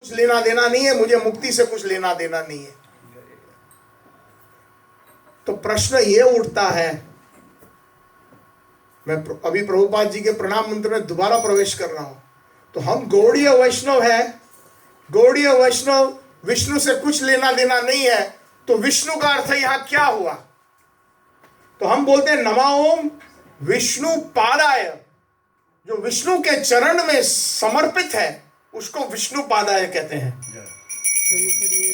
कुछ लेना देना नहीं है, मुझे मुक्ति से कुछ लेना देना नहीं है। तो प्रश्न ये उठता है, मैं अभी प्रभुपाद जी के प्रणाम मंत्र में दोबारा प्रवेश कर रहा हूं। तो हम गौड़ीय वैष्णव है, गौड़ीय वैष्णव विष्णु से कुछ लेना देना नहीं है, तो विष्णु का अर्थ यहां क्या हुआ? तो हम बोलते हैं नमा ओम विष्णु पादाय, जो विष्णु के चरण में समर्पित है उसको विष्णु पादाय कहते हैं। श्री श्री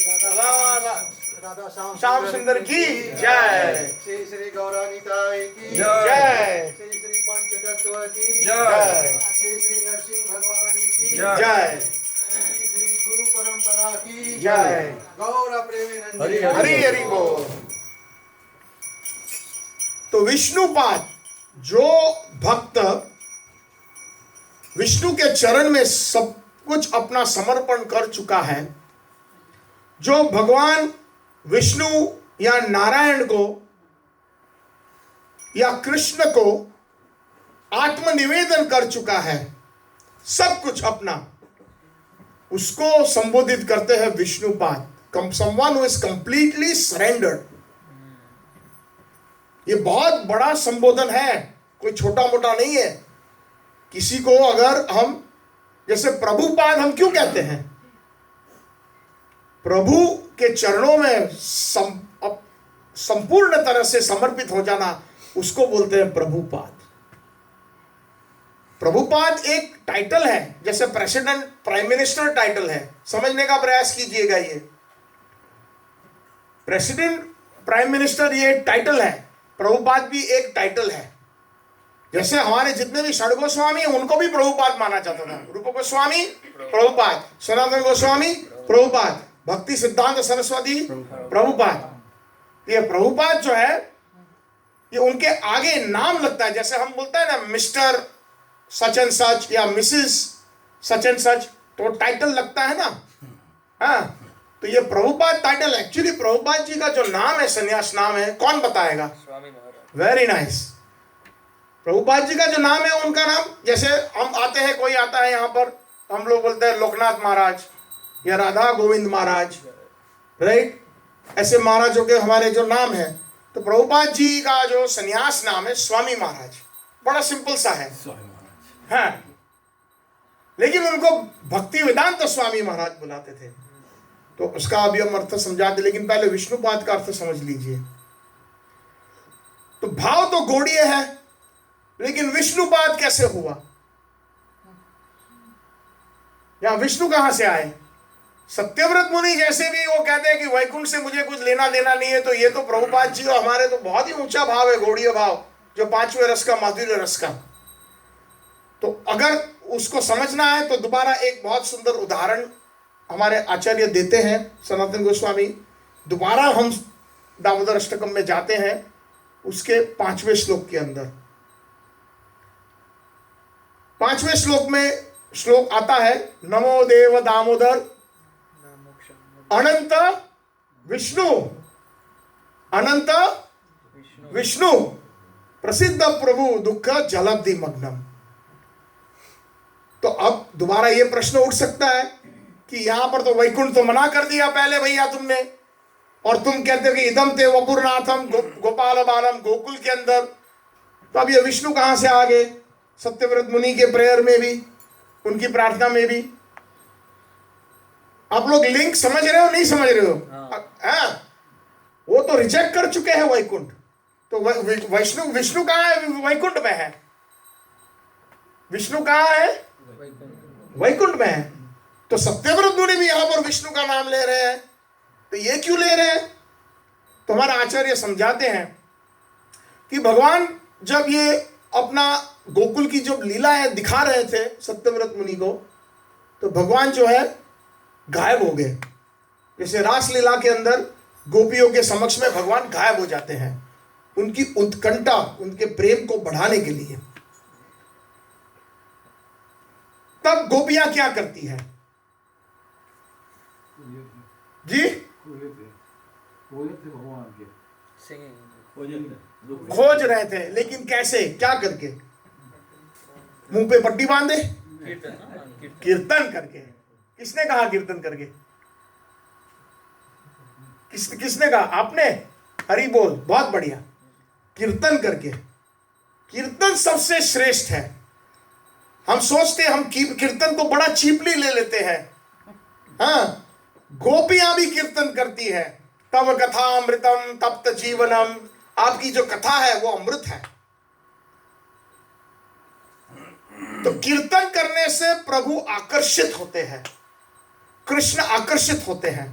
राधा श्याम सुंदर की जय, श्री श्री गौरानिताय की जय, श्री श्री पंचतत्व की जय, श्री श्री नरसिंह भगवान की जय, श्री श्री गुरु परंपरा की जय। गौर प्रेमी हरि हरि बोल। तो विष्णुपाद, जो भक्त विष्णु के चरण में सब कुछ अपना समर्पण कर चुका है, जो भगवान विष्णु या नारायण को या कृष्ण को आत्मनिवेदन कर चुका है, सब कुछ अपना, उसको संबोधित करते हैं Vishnupad. someone who is completely surrendered। ये बहुत बड़ा संबोधन है, कोई छोटा मोटा नहीं है। किसी को अगर हम जैसे प्रभुपाद हम क्यों कहते हैं? प्रभु के चरणों में संपूर्ण तरह से समर्पित हो जाना, उसको बोलते हैं प्रभुपाद। प्रभुपाद एक टाइटल है, जैसे प्रेसिडेंट प्राइम मिनिस्टर टाइटल है। समझने का प्रयास कीजिएगा, ये प्रेसिडेंट प्राइम मिनिस्टर ये टाइटल है, प्रभुपाद भी एक टाइटल है। जैसे हमारे जितने भी षड गोस्वामी हैं उनको भी प्रभुपाद माना जाता था। रूप गोस्वामी प्रभुपाद, सनातन गोस्वामी प्रभुपाद, भक्ति सिद्धांत सरस्वती प्रभुपाद। ये प्रभुपाद जो है ये उनके आगे नाम लगता है। जैसे हम बोलते हैं ना मिस्टर सच एंड सच या मिसेस सच एंड सच, तो टाइटल लगता है ना। हाँ, तो ये प्रभुपाद टाइटल, एक्चुअली प्रभुपाद जी का जो नाम है, संन्यास नाम है, कौन बताएगा? Very nice. प्रभुपाद जी का जो नाम है, उनका नाम, जैसे हम आते हैं, कोई आता है यहाँ पर, हम लोग बोलते हैं लोकनाथ महाराज या राधा गोविंद महाराज, राइट? ऐसे महाराजों के हमारे जो नाम है, तो प्रभुपाद जी का जो संन्यास नाम है स्वामी महाराज। बड़ा सिंपल सा है, हाँ, लेकिन उनको भक्ति वेदांत स्वामी महाराज बुलाते थे। तो उसका अभी हम अर्थ समझाते, लेकिन पहले विष्णुपाद का अर्थ समझ लीजिए। तो भाव तो गौड़ीय है, लेकिन विष्णुपाद कैसे हुआ? यहां विष्णु कहां से आए? सत्यव्रत मुनि जैसे भी वो कहते हैं कि वैकुंठ से मुझे कुछ लेना देना नहीं है, तो ये तो प्रभुपाद जी और हमारे तो बहुत ही ऊंचा भाव है, गौड़ीय भाव, जो पांचवें रस का, माधुर्य रस का। तो अगर उसको समझना है तो दोबारा एक बहुत सुंदर उदाहरण हमारे आचार्य देते हैं, सनातन गोस्वामी। दोबारा हम दामोदर अष्टकम में जाते हैं, उसके 5वें श्लोक के अंदर। 5वें श्लोक में श्लोक आता है, नमो देव दामोदर अनंत विष्णु, अनंत विष्णु प्रसिद्ध प्रभु दुख जलब्धि मग्नम। तो अब दोबारा ये प्रश्न उठ सकता है कि यहां पर तो वैकुंठ तो मना कर दिया पहले भैया तुमने, और तुम कहते हो कि इदम ते वपुरनाथम गोपाल बालम, गोकुल के अंदर। तो अब ये विष्णु कहां से आ गए? सत्यव्रत मुनि के प्रेयर में भी, उनकी प्रार्थना में भी। आप लोग लिंक समझ रहे हो, नहीं समझ रहे हो? हाँ, वो तो रिजेक्ट कर चुके हैं वैकुंठ। तो विष्णु कहां है? वैकुंठ में है। विष्णु कहां है? वैकुंठ में है। तो सत्यव्रत मुनि भी यहां पर विष्णु का नाम ले रहे हैं, तो ये क्यों ले रहे हैं? तो हमारे आचार्य समझाते हैं कि भगवान जब ये अपना गोकुल की जो लीलाएं दिखा रहे थे सत्यव्रत मुनि को, तो भगवान जो है गायब हो गए। जैसे रास लीला के अंदर गोपियों के समक्ष में भगवान गायब हो जाते हैं, उनकी उत्कंठा, उनके प्रेम को बढ़ाने के लिए। तब गोपियां क्या करती हैं जी? खोज रहे थे, लेकिन कैसे, क्या करके? मुंह पे पट्टी बांधे, कीर्तन करके। किसने कहा कीर्तन करके? किसने कहा? आपने? हरि बोल, बहुत बढ़िया। कीर्तन करके। कीर्तन सबसे श्रेष्ठ है। हम सोचते हम कीर्तन को बड़ा चीपली ले लेते हैं। हाँ, गोपियां भी कीर्तन करती है। तब कथा अमृतम तप्त जीवनम, आपकी जो कथा है वो अमृत है। तो कीर्तन करने से प्रभु आकर्षित होते हैं, कृष्ण आकर्षित होते हैं,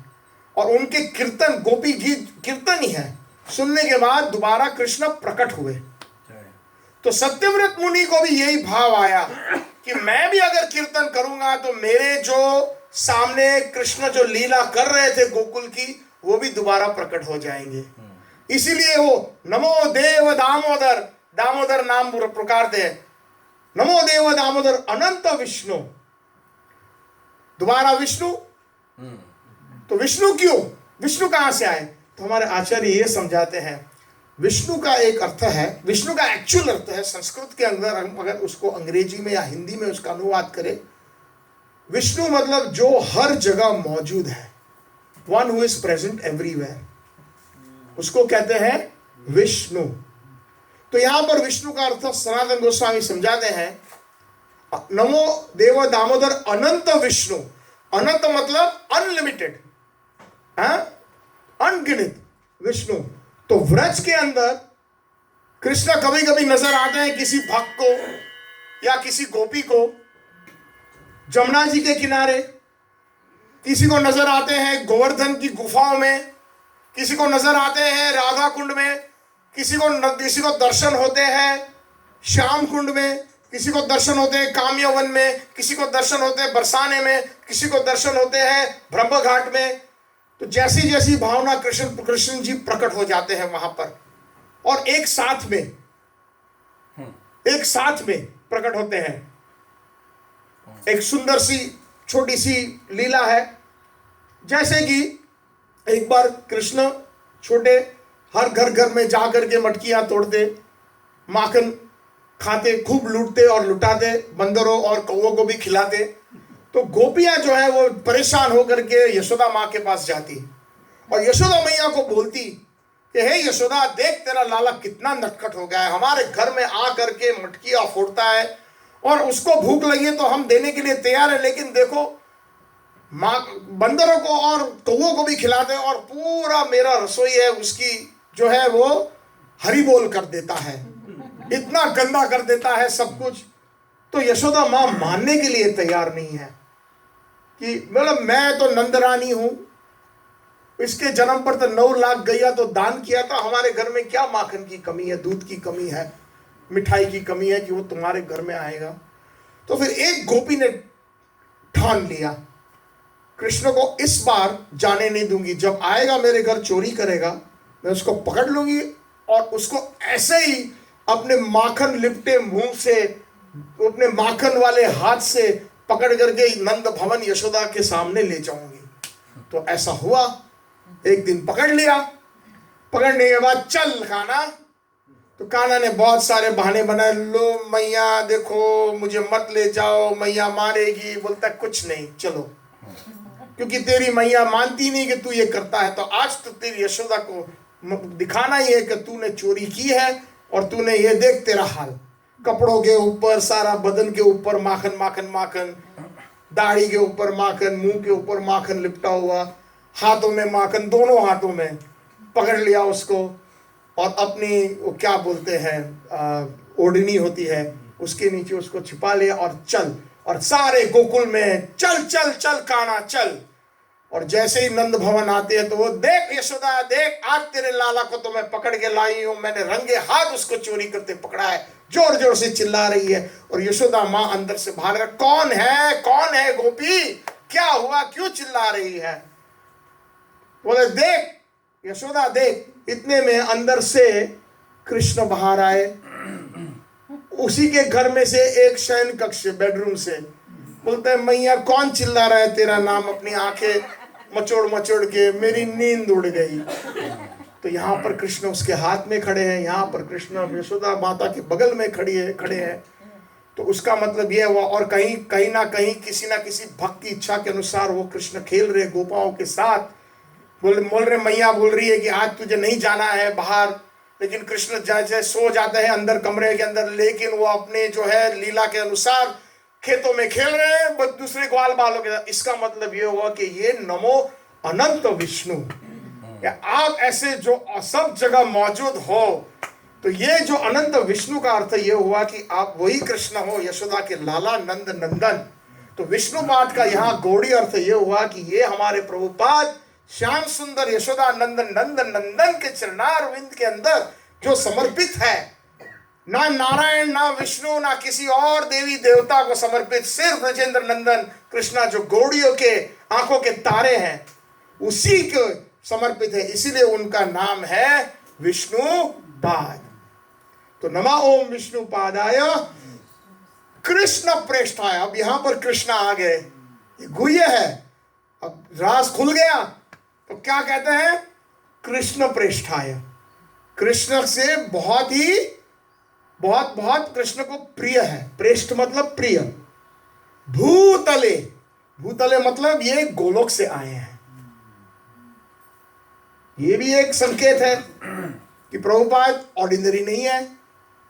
और उनके कीर्तन, गोपी गीत कीर्तन ही है। सुनने के बाद दोबारा कृष्ण प्रकट हुए। तो सत्यव्रत मुनि को भी यही भाव आया कि मैं भी अगर कीर्तन करूंगा तो मेरे जो सामने कृष्ण जो लीला कर रहे थे गोकुल की, वो भी दोबारा प्रकट हो जाएंगे। इसीलिए वो नमो देव दामोदर, दामोदर नाम पुकारते हैं, नमो देव दामोदर अनंत विष्णु। दोबारा विष्णु। तो विष्णु क्यों? विष्णु कहां से आए? तो हमारे आचार्य ये समझाते हैं, विष्णु का एक अर्थ है, विष्णु का एक्चुअल अर्थ है संस्कृत के अंदर, हम अगर उसको अंग्रेजी में या हिंदी में उसका अनुवाद करें, विष्णु मतलब जो हर जगह मौजूद है, one who is present everywhere, उसको कहते हैं विष्णु। तो यहां पर विष्णु का अर्थ सनातन गोस्वामी समझाते हैं, नमो देव दामोदर अनंत विष्णु। अनंत मतलब अनलिमिटेड, अनगिनत विष्णु। तो व्रज के अंदर कृष्ण कभी कभी नजर आते हैं किसी भक्त को या किसी गोपी को जमुना जी के किनारे, किसी को नजर आते हैं गोवर्धन की गुफाओं में, किसी को नजर आते हैं राधा कुंड में, किसी को दर्शन होते हैं श्याम कुंड में, किसी को दर्शन होते हैं काम्यवन में, किसी को दर्शन होते हैं बरसाने में, किसी को दर्शन होते हैं ब्रह्म घाट में। तो जैसी जैसी भावना कृष्ण जी प्रकट हो जाते हैं वहां पर, और एक साथ में प्रकट होते हैं। एक सुंदर सी छोटी सी लीला है, जैसे कि एक बार कृष्ण छोटे हर घर में जाकर के मटकियां तोड़ते, माखन खाते, खूब लूटते और लुटाते, बंदरों और कौवों को भी खिलाते। तो गोपियां जो है वो परेशान होकर के यशोदा माँ के पास जाती और यशोदा मैया को बोलती कि हे यशोदा, देख तेरा लाला कितना नटखट हो गया है, हमारे घर में आ करके मटकियां फोड़ता है, और उसको भूख लगी है तो हम देने के लिए तैयार है, लेकिन देखो माँ बंदरों को और कौवों को भी खिलाते हैं, और पूरा मेरा रसोई है उसकी जो है वो हरि बोल कर देता है, इतना गंदा कर देता है सब कुछ। तो यशोदा माँ मानने के लिए तैयार नहीं है कि मतलब मैं तो नंदरानी हूं, इसके जन्म पर तो 9 लाख गैया तो दान किया था, हमारे घर में क्या माखन की कमी है, दूध की कमी है, मिठाई की कमी है कि वो तुम्हारे घर में आएगा। तो फिर एक गोपी ने ठान लिया, कृष्ण को इस बार जाने नहीं दूंगी, जब आएगा मेरे घर चोरी करेगा मैं उसको पकड़ लूंगी और उसको ऐसे ही अपने माखन लिपटे मुंह से, अपने माखन वाले हाथ से पकड़ करके नंद भवन यशोदा के सामने ले जाऊंगी। तो ऐसा हुआ, एक दिन पकड़ लिया, पकड़ने के बाद चल कान्हा। तो कान्हा ने बहुत सारे बहाने बनाए, लो मैया देखो मुझे मत ले जाओ, मैया मारेगी। बोलता कुछ नहीं, चलो, क्योंकि तेरी मैया मानती नहीं कि तू ये करता है, तो आज तो तेरी यशोदा को दिखाना ही है कि तूने चोरी की है, और तूने ये देख तेरा हाल, कपड़ों के ऊपर, सारा बदन के ऊपर माखन माखन माखन, दाढ़ी के ऊपर माखन, मुंह के ऊपर माखन लिपटा हुआ, हाथों में माखन, दोनों हाथों में पकड़ लिया उसको, और अपनी वो क्या बोलते हैं ओढ़नी होती है उसके नीचे उसको छिपा लिया, और चल, और सारे गोकुल में चल चल चल कान्हा चल। और जैसे ही नंद भवन आते हैं तो वो देख यशोदा, देख आज तेरे लाला को तो मैं पकड़ के लाई हूं, मैंने रंगे हाथ उसको चोरी करते पकड़ा है, जोर जोर से चिल्ला रही है। और यशोदा माँ अंदर से बाहर, कौन है गोपी, क्या हुआ, क्यों चिल्ला रही है? बोले देख यशोदा देख। इतने में अंदर से कृष्ण बाहर आए, उसी के घर में से एक शयन कक्ष बेडरूम से। बोलते हैं मैया कौन चिल्ला रहा है तेरा नाम, अपनी आंखें मचोड़ मचोड़ के, मेरी नींद उड़ गई। तो यहाँ पर कृष्ण उसके हाथ में खड़े हैं, यहाँ पर कृष्ण यशोदा माता के बगल में खड़े हैं। तो उसका मतलब यह हुआ, और कहीं कहीं ना कहीं किसी ना किसी भक्त की इच्छा के अनुसार वो कृष्ण खेल रहे गोपाओं के साथ। बोल रहे मैया बोल रही है कि आज तुझे नहीं जाना है बाहर, लेकिन कृष्ण जैसे सो जाते हैं अंदर कमरे के अंदर, लेकिन वो अपने जो है लीला के अनुसार खेतों में खेल रहे हैं दूसरे ग्वाल बालों के साथ। इसका मतलब ये हुआ कि ये नमो अनंत विष्णु, या आप ऐसे जो सब जगह मौजूद हो, तो ये जो अनंत विष्णु का अर्थ ये हुआ कि आप वही कृष्ण हो, यशोदा के लाला नंद नंदन। तो विष्णु पाठ का यहाँ गौड़ी अर्थ ये हुआ कि ये हमारे प्रभुपाद श्याम सुंदर यशोदा नंदन नंद नंदन के चरणारविंद के अंदर जो समर्पित है, ना नारायण ना विष्णु ना किसी और देवी देवता को समर्पित, सिर्फ ब्रजेंद्र नंदन कृष्णा जो गौड़ियों के आंखों के तारे हैं उसी को समर्पित है, इसीलिए उनका नाम है विष्णु पाद। तो नमा ओम विष्णु पादाय कृष्ण प्रेष्ठाय। अब यहां पर कृष्ण आ गए, ये गुह्य है, अब राज खुल गया। तो क्या कहते हैं? कृष्ण प्रेष्ठाय, कृष्ण से बहुत ही बहुत बहुत कृष्ण को प्रिय है। प्रेष्ठ मतलब प्रिय। भूतले, भूतले मतलब ये गोलोक से आए हैं। ये भी एक संकेत है कि प्रभुपाद ऑर्डिनरी नहीं है,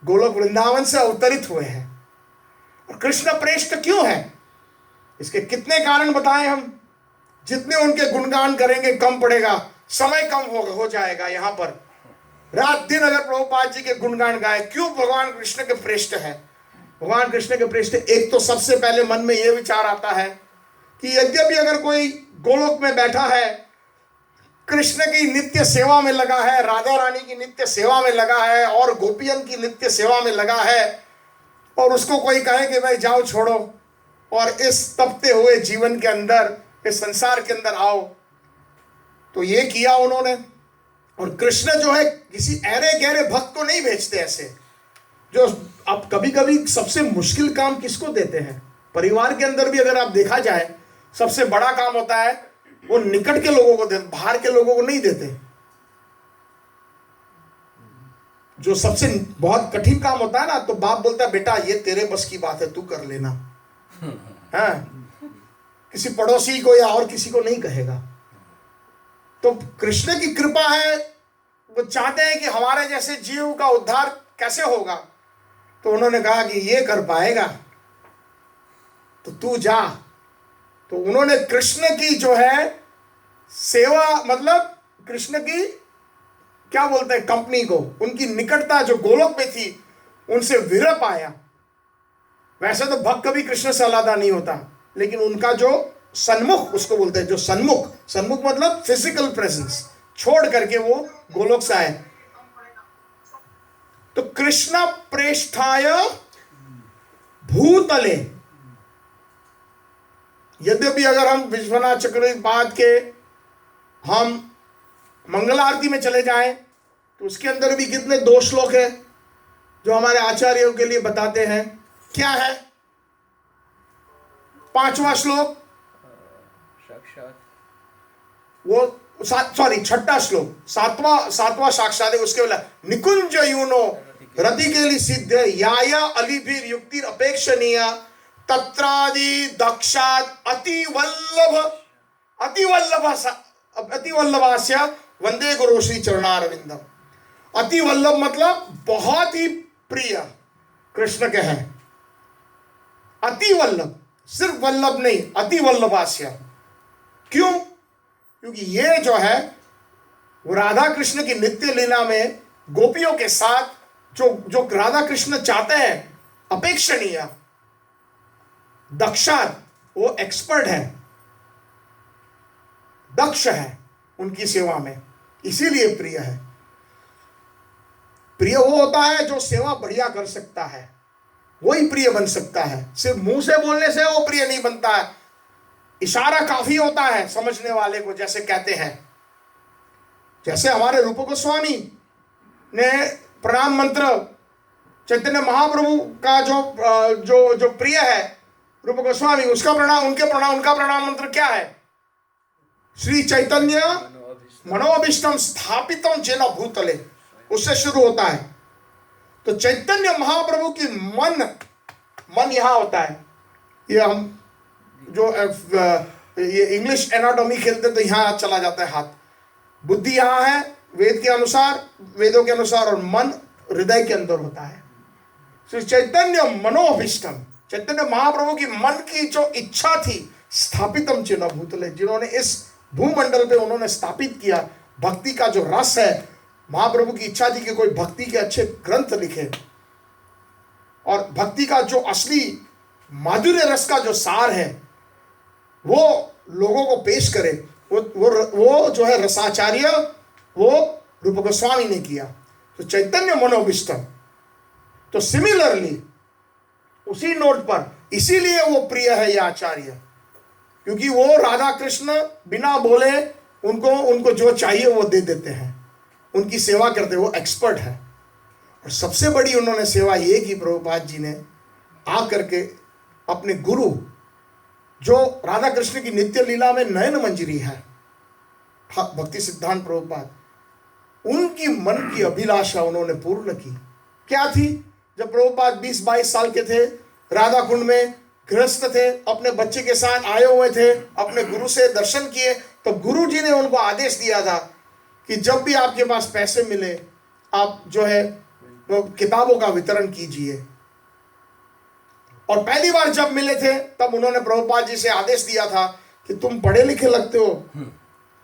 गोलोक वृंदावन से अवतरित हुए हैं। और कृष्ण प्रेष्ठ क्यों है, इसके कितने कारण बताएं हम। जितने उनके गुणगान करेंगे कम पड़ेगा, समय कम हो जाएगा। यहाँ पर रात दिन अगर प्रभुपाद जी के गुणगान गाए, क्यों भगवान कृष्ण के प्रेष्ठ है। भगवान कृष्ण के प्रेष्ठ, एक तो सबसे पहले मन में यह विचार आता है कि यद्यपि अगर कोई गोलोक में बैठा है, कृष्ण की नित्य सेवा में लगा है, राधा रानी की नित्य सेवा में लगा है, और गोपियन की नित्य सेवा में लगा है, और उसको कोई कहे कि भाई जाओ छोड़ो और इस तपते हुए जीवन के अंदर, इस संसार के अंदर आओ, तो ये किया उन्होंने। और कृष्ण जो है किसी अरे गहरे भक्त को नहीं भेजते ऐसे, जो अब कभी कभी सबसे मुश्किल काम किसको देते हैं। परिवार के अंदर भी अगर आप देखा जाए, सबसे बड़ा काम होता है वो निकट के लोगों को देते, बाहर के लोगों को नहीं देते। जो सबसे बहुत कठिन काम होता है ना, तो बाप बोलता है बेटा ये तेरे बस की बात है, तू कर लेना। हाँ, किसी पड़ोसी को या और किसी को नहीं कहेगा। तो कृष्ण की कृपा है, वो चाहते हैं कि हमारे जैसे जीव का उद्धार कैसे होगा। तो उन्होंने कहा कि ये कर पाएगा तो तू जा। तो उन्होंने कृष्ण की जो है सेवा, मतलब कृष्ण की क्या बोलते हैं कंपनी को, उनकी निकटता जो गोलोक में थी, उनसे विरह पाया। वैसे तो भक्त कभी कृष्ण से अलग नहीं होता, लेकिन उनका जो सन्मुख, उसको बोलते हैं जो सन्मुख, सन्मुख मतलब फिजिकल प्रेजेंस, छोड़ करके वो गोलोक से आए। तो कृष्ण प्रेष्ठाय भूतले। यद्यपि अगर हम विश्वनाथ चक्रपाद के हम मंगल आरती में चले जाएं, तो उसके अंदर भी कितने 2 श्लोक है जो हमारे आचार्यों के लिए बताते हैं। क्या है 5वां श्लोक? वो 6ठा श्लोक, 7वां साक्षात है। उसके बोला निकुंज यूनो रति के लिए सिद्ध याया अलिभिर युक्ति अपेक्षणीय तत्रादि दक्षात अतिवल्लभास्य वंदे गुरु श्री चरणारविंदम। अतिवल्लभ मतलब बहुत ही प्रिय कृष्ण के हैं। अतिवल्लभ, सिर्फ वल्लभ नहीं, अतिवल्लभास्य। क्यों? क्योंकि ये जो है वो राधा कृष्ण की नित्य लीला में गोपियों के साथ जो राधा कृष्ण चाहते हैं, अपेक्षणीय। दक्षात, वो एक्सपर्ट है, दक्ष है उनकी सेवा में, इसीलिए प्रिय है। प्रिय वो होता है जो सेवा बढ़िया कर सकता है, वही प्रिय बन सकता है। सिर्फ मुंह से बोलने से वो प्रिय नहीं बनता है, इशारा काफी होता है समझने वाले को। जैसे कहते हैं, जैसे हमारे रूप गोस्वामी ने प्रणाम मंत्र चैतन्य महाप्रभु का जो प्रिय है रूप गोस्वामी, उसका प्रणाम, उनका प्रणाम मंत्र क्या है? श्री चैतन्य मनोअभीष्टम स्थापितम जेन भूतले, उससे शुरू होता है। तो चैतन्य महाप्रभु की मन यहाँ होता है, ये हम जो ये इंग्लिश एनाटॉमी खेलते तो यहाँ चला जाता है हाथ। बुद्धि यहाँ है वेद के अनुसार, वेदों के अनुसार, और मन हृदय के अंदर होता है। श्री चैतन्य मनोभीष्टम, चैतन्य महाप्रभु की मन की जो इच्छा थी, स्थापितम चिन्ह भूतले, जिन्होंने इस भूमंडल पे उन्होंने स्थापित किया। भक्ति का जो रस है, महाप्रभु की इच्छा थी कि कोई भक्ति के अच्छे ग्रंथ लिखे और भक्ति का जो असली माधुर्य रस का जो सार है वो लोगों को पेश करे। वो जो है रसाचार्य वो रूप गोस्वामी ने किया। तो चैतन्य मनोभीष्टम, तो सिमिलरली उसी नोट पर, इसीलिए वो प्रिय है ये आचार्य, क्योंकि वो राधा कृष्ण बिना बोले उनको जो चाहिए वो दे देते हैं, उनकी सेवा करते, वो एक्सपर्ट है। और सबसे बड़ी उन्होंने सेवा ये की प्रभुपाद जी ने आकर के अपने गुरु, जो राधा कृष्ण की नित्य लीला में नयन मंजरी है, भक्ति सिद्धांत प्रभुपाद, उनकी मन की अभिलाषा उन्होंने पूर्ण की। क्या थी? जब प्रभुपाद 20-22 साल के थे, राधा कुंड में गृहस्थ थे, अपने बच्चे के साथ आए हुए थे, अपने गुरु से दर्शन किए, तो गुरु जी ने उनको आदेश दिया था कि जब भी आपके पास पैसे मिले आप जो है वो किताबों का वितरण कीजिए। और पहली बार जब मिले थे तब उन्होंने प्रभुपाद जी से आदेश दिया था कि तुम पढ़े लिखे लगते हो,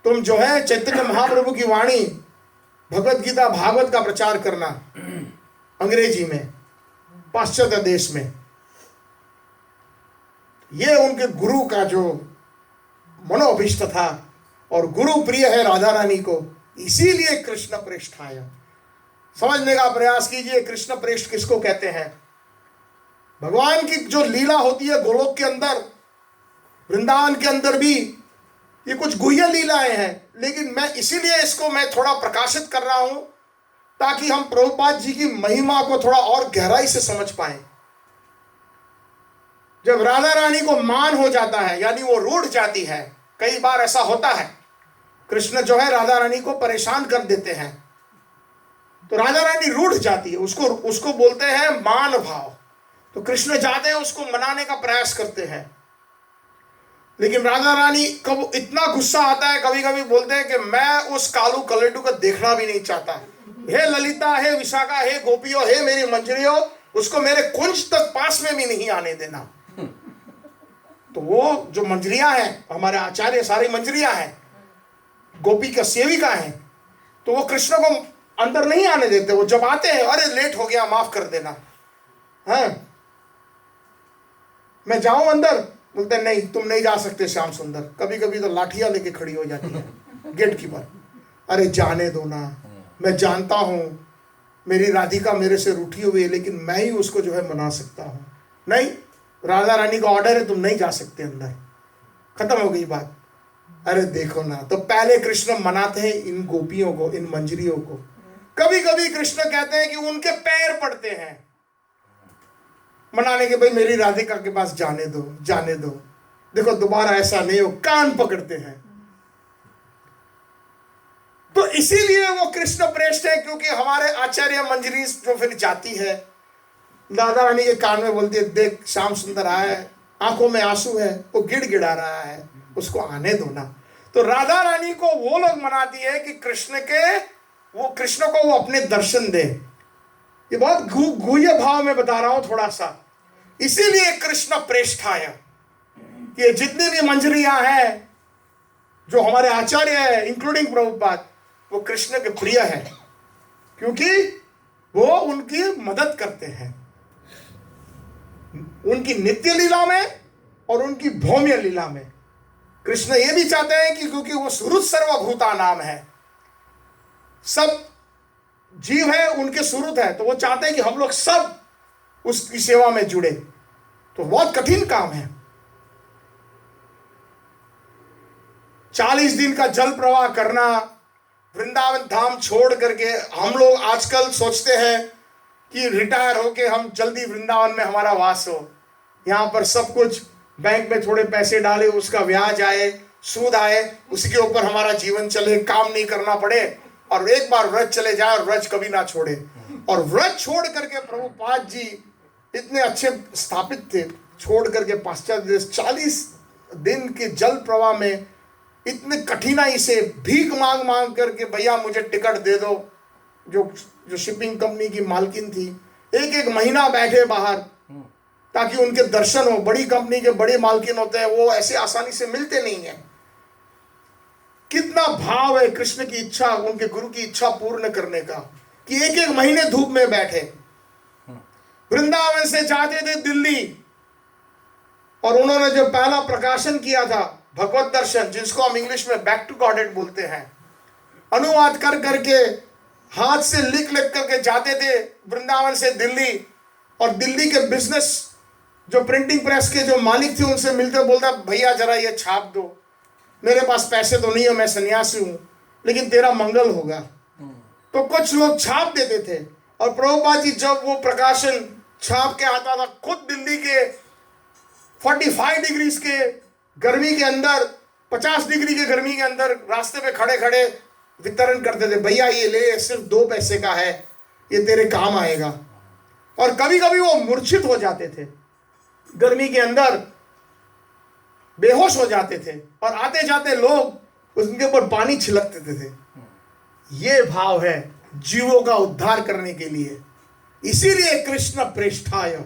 तुम जो है चैतन्य महाप्रभु की वाणी भगवत गीता भागवत का प्रचार करना अंग्रेजी में, पाश्चात्य देश में। ये उनके गुरु का जो मनोभीष्ट था, और गुरु प्रिय है राधा रानी को, इसीलिए कृष्ण प्रेष्ठाय। समझने का प्रयास कीजिए, कृष्ण प्रेष्ठ किसको कहते हैं? भगवान की जो लीला होती है गोलोक के अंदर, वृंदावन के अंदर भी, ये कुछ गुह्य लीलाएं हैं, लेकिन मैं इसीलिए इसको मैं थोड़ा प्रकाशित कर रहा हूं ताकि हम प्रभुपाद जी की महिमा को थोड़ा और गहराई से समझ पाएं। जब राधा रानी को मान हो जाता है, यानी वो रूठ जाती है, कई बार ऐसा होता है, कृष्ण जो है राधा रानी को परेशान कर देते हैं, तो राधा रानी रूठ जाती है, उसको बोलते हैं मान भाव। तो कृष्ण जाते हैं, उसको मनाने का प्रयास करते हैं, लेकिन राधा रानी कब इतना गुस्सा आता है, कभी कभी बोलते हैं कि मैं उस कालू कलेटू को देखना भी नहीं चाहता। हे ललिता, हे विशाखा, हे गोपियों, हे मेरी मंजरियों, उसको मेरे कुंज तक पास में भी नहीं आने देना। तो वो जो मंजरियां हैं, हमारे आचार्य सारी मंजरियां हैं, गोपी का सेविका है, तो वो कृष्ण को अंदर नहीं आने देते। वो जब आते हैं, अरे लेट हो गया, माफ कर देना, हाँ मैं जाऊं अंदर, बोलते नहीं तुम नहीं जा सकते श्याम सुंदर। कभी कभी तो लाठियां लेके खड़ी हो जाती है गेट कीपर, अरे जाने दो ना, मैं जानता हूं मेरी राधिका मेरे से रूठी हुई है, लेकिन मैं ही उसको जो है मना सकता हूं। नहीं, राधा रानी का ऑर्डर है, तुम नहीं जा सकते अंदर, खत्म हो गई बात। अरे देखो ना, तो पहले कृष्ण मनाते हैं इन गोपियों को, इन मंजरियों को। कभी कभी कृष्ण कहते हैं कि उनके पैर पड़ते हैं मनाने के, भाई मेरी राधिका के पास जाने दो, जाने दो, देखो दोबारा ऐसा नहीं हो, कान पकड़ते हैं। तो इसीलिए वो कृष्ण प्रेष्ठ है, क्योंकि हमारे आचार्य मंजरी जो फिर जाती है, राधा रानी के कान में बोलती है, देख श्याम सुंदर आया है, आंखों में आंसू है, वो गिड़गिड़ा रहा है, उसको आने दो ना। तो राधा रानी को वो लोग मनाती है कि कृष्ण को वो अपने दर्शन दे। ये बहुत गुह्य भाव में बता रहा हूं थोड़ा सा, इसीलिए कृष्ण प्रेष्ठाय। ये जितनी भी मंजरियां हैं जो हमारे आचार्य है, इंक्लूडिंग प्रभुपाद, वो कृष्ण के प्रिय है, क्योंकि वो उनकी मदद करते हैं उनकी नित्य लीला में और उनकी भौम्य लीला में। कृष्ण ये भी चाहते हैं कि क्योंकि वो सुहृद सर्वभूता नाम है, सब जीव है उनके सुहृद है, तो वो चाहते हैं कि हम लोग सब उसकी सेवा में जुड़े। तो बहुत कठिन काम है। 40 दिन का जल प्रवाह करना, वृंदावन धाम छोड़ करके। हम लोग आजकल सोचते हैं कि रिटायर होके हम जल्दी वृंदावन में हमारा वास हो, यहाँ पर सब कुछ बैंक में थोड़े पैसे डाले, उसका ब्याज आए, सूद आए, उसके ऊपर हमारा जीवन चले, काम नहीं करना पड़े, और एक बार व्रत चले जाए और व्रत कभी ना छोड़े। और व्रत छोड़ करके प्रभुपाद जी इतने अच्छे स्थापित थे, छोड़ करके पाश्चात्य देश 40 दिन के जल प्रवाह में इतने कठिनाई से भीख मांग मांग करके, भैया मुझे टिकट दे दो। जो शिपिंग कंपनी की मालकिन थी, एक एक महीना बैठे बाहर ताकि उनके दर्शन हो। बड़ी कंपनी के बड़े मालकिन होते हैं, वो ऐसे आसानी से मिलते नहीं है। कितना भाव है कृष्ण की इच्छा, उनके गुरु की इच्छा पूर्ण करने का, कि एक एक महीने धूप में बैठे। वृंदावन से जाते थे दिल्ली, और उन्होंने जो पहला प्रकाशन किया था भगवत दर्शन, जिसको हम इंग्लिश में बैक टू गॉडेड बोलते हैं, अनुवाद कर करके हाथ से लिख लिख करके जाते थे वृंदावन से दिल्ली। और दिल्ली के बिजनेस जो प्रिंटिंग प्रेस के जो मालिक थे उनसे मिलते, बोलता भैया जरा ये छाप दो, मेरे पास पैसे तो नहीं है, मैं सन्यासी हूं, लेकिन तेरा मंगल होगा। तो कुछ लोग छाप देते थे, और प्रभुपाद जी जब वो प्रकाशन छाप के आता था, खुद दिल्ली के 45 डिग्री के गर्मी के अंदर, 50 डिग्री के गर्मी के अंदर रास्ते पे खड़े खड़े वितरण करते थे। भैया ये ले, सिर्फ 2 पैसे का है, ये तेरे काम आएगा। और कभी कभी वो मूर्छित हो जाते थे, गर्मी के अंदर बेहोश हो जाते थे, और आते जाते लोग उनके ऊपर पानी छिड़क देते थे। ये भाव है जीवों का उद्धार करने के लिए, इसीलिए कृष्ण प्रेष्ठाय।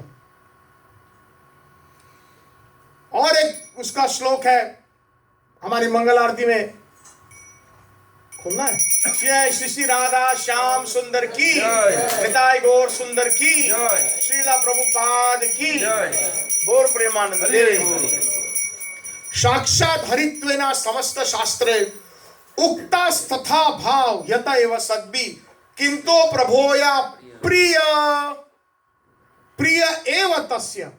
और एक उसका श्लोक है हमारी मंगल आरती में, खुलना है। जय श्री श्री राधा श्याम सुंदर की, निताई गौर सुंदर की, श्रीला प्रभुपाद की, गौर प्रेमानंद देव। साक्षात हरित्वेना समस्त शास्त्रे उक्तास्तथा भाव यत एव सद्भि किंतु प्रभोया प्रिय प्रिय एव तस्य।